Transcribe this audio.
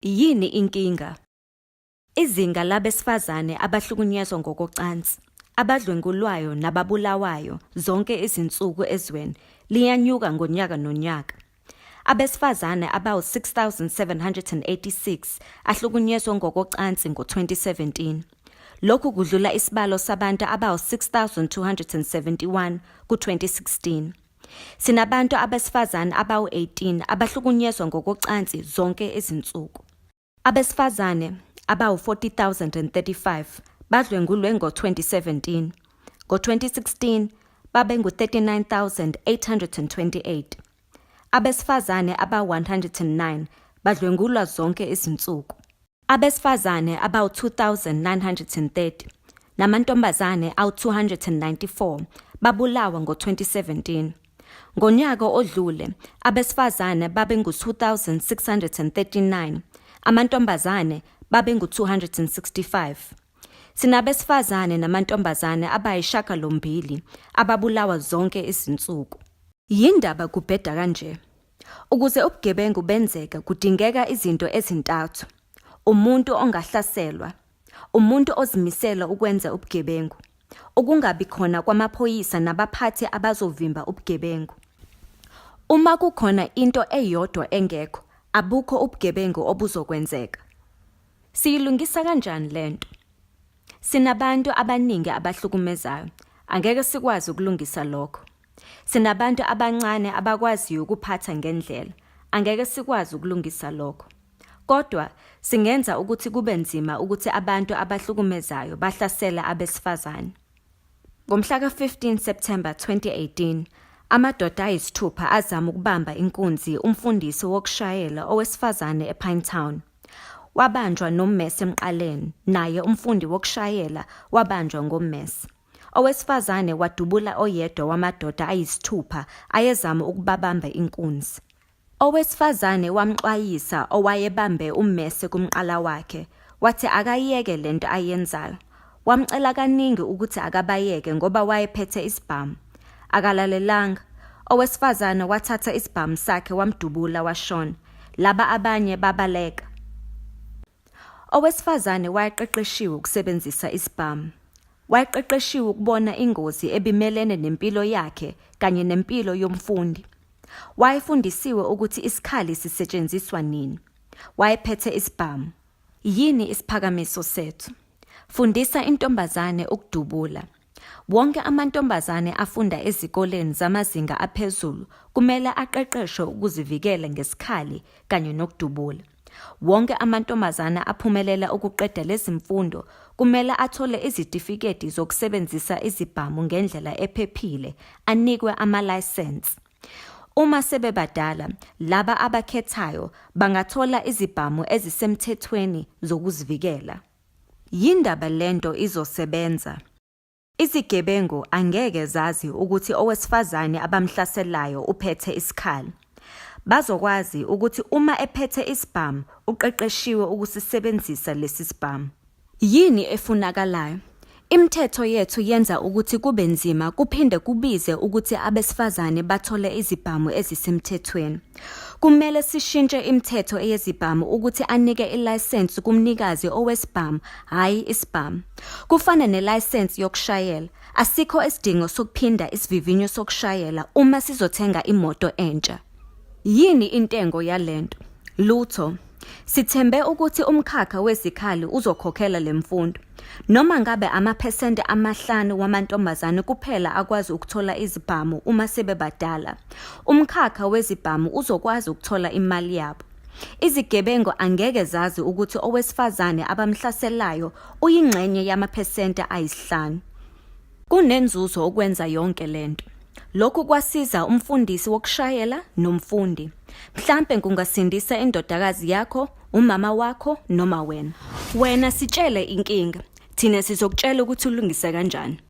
Yini inkinga? Izinga labesifazane abahlukunyezwa ngokocansi, abadlwengulwayo nababulawayo zonke izinsuku ezweni liyanyuka ngonyaka nonyaka. Abesifazane abawu-6,786 ahlukunyezwa ngokocansi ngo-2017. Lokhu kudlula isibalo sabantu abawu-6,271 ku-2016. Sinabantu abesifazane abawu-18 abahlukunyezwa ngokocansi zonke izinsuku. Abesifazane abawu-40,035 badlwengulwe ngo-2017. Ngo-2016 babengu-39,828. Abesifazane abawu-109 badlwengulwa zonke izinsuku. Abesifazane abawu-2,930 namantombazane awu-294 babulawa ngo-2017. Ngonyaka odlule, abesifazane babengu-2,639, amantombazane babengu-265. Sinabesifazane namantombazane abayisishiyagalombili ababulawa zonke izinsuku. Yindaba kubheda kanje? Ukuze ubugebengu benzeka kudingeka izinto ezintathu: umuntu ongahlaselwa, umuntu ozimisela ukwenza ubugebengu, ukungabi khona kwamaphoyisa nabaphathi abazovimba ubugebengu. Uma kukhona into eyodwa engekho, abukho ubugebengu obuzokwenzeka. Siyilungisa kanjani lento? Sinabantu abaningi abahlukumezayo, angeke sikwazi ukulungisa lokho. Sinabantu abancane abakwaziyo ukuphatha ngendlela, angeke sikwazi ukulungisa lokho. Kodwa singenza ukuthi kube nzima ukuthi abantu abahlukumezayo bahlasela abesifazane. Ngomhla ka-15 September 2018, amadoda ayisithupha azama ukubamba inkunzi umfundisi wokushayela owesifazane ePinetown. Wabanjwa nommese emqaleni, naye umfundi wokushayela wabanjwa ngommese. Owesifazane wadubula oyedwa wamadoda ayisithupha ayezama ukubabamba inkunzi. Owesifazane wamxwayisa owayebambe ummese kumqala wakhe, wathi akayeke lento ayenzayo. Wamcela kaningi ukuthi akabayeke ngoba wayephethe isibhamu. Akalalelanga. Owesifazane wathatha isibhamu sakhe wamdubula washona. Laba abanye babaleka. Owesifazane wayeqeqeshiwe ukusebenzisa isibhamu. Wayeqeqeshiwe ukubona ingozi ebimelene nempilo yakhe kanye nempilo yomfundi. Wayefundisiwe ukuthi isikhali sisetshenziswa nini. Wayephethe isibhamu. Yini isiphakamiso sethu? Fundisa intombazane ukudubula. Wonke amantombazane afunda ezikoleni zamazinga aphezulu kumele aqeqeshwe ukuzivikela ngesikhali kanye nokudubula. Wonke amantombazane aphumelela ukuqeda lezi mfundo kumele athole izitifiketi zokusebenzisa izibhamu ngendlela ephephile, anikwe amalayisensi. Uma sebebadala, laba abakhethayo bangathola izibhamu ezisemthethweni zokuzivikela. Yindaba lento izosebenza. Izigebengu angeke zazi ukuthi owesifazane abamhlaselayo uphethe isikhali. Bazokwazi ukuthi uma ephethe isibhamu uqeqeshiwe ukusisebenzisa lesi sibhamu. Yini efunakalayo? Imithetho yethu yenza ukuthi kube nzima kuphinde kubize ukuthi abesifazane bathole izibhamu ezisemthethweni. Kumele sishintshe imithetho yezibhamu ukuthi anike ilayisensi kumnikazi owesibhamu, hayi isibhamu. Kufana nelayisensi yokushayela, asikho isidingo sokuphinda isivivinyo sokushayela uma sizothenga imoto entsha. Yini intengo yalento? Lutho. Sithembe ukuthi umkhakha wezikhali uzokhokhela lemfundo. Noma ngabe amaphesenti 5 wamantombazane kuphela akwazi ukuthola izibhamu uma sebebadala, umkhakha wezibhamu uzokwazi ukuthola imali yabo. Izigebengu angeke zazi ukuthi owesifazane abamhlaselayo uyingxenye yamaphesenti 5. Kunenzuzo ukwenza yonke lento. Lokhu kwasiza umfundisi wokushayela nomfundi. Mhlambe kungasindisa indodakazi yakho, umama wakho noma wena. Wena sitshele inkinga, thina sizokutshela ukuthi ulungise kanjani.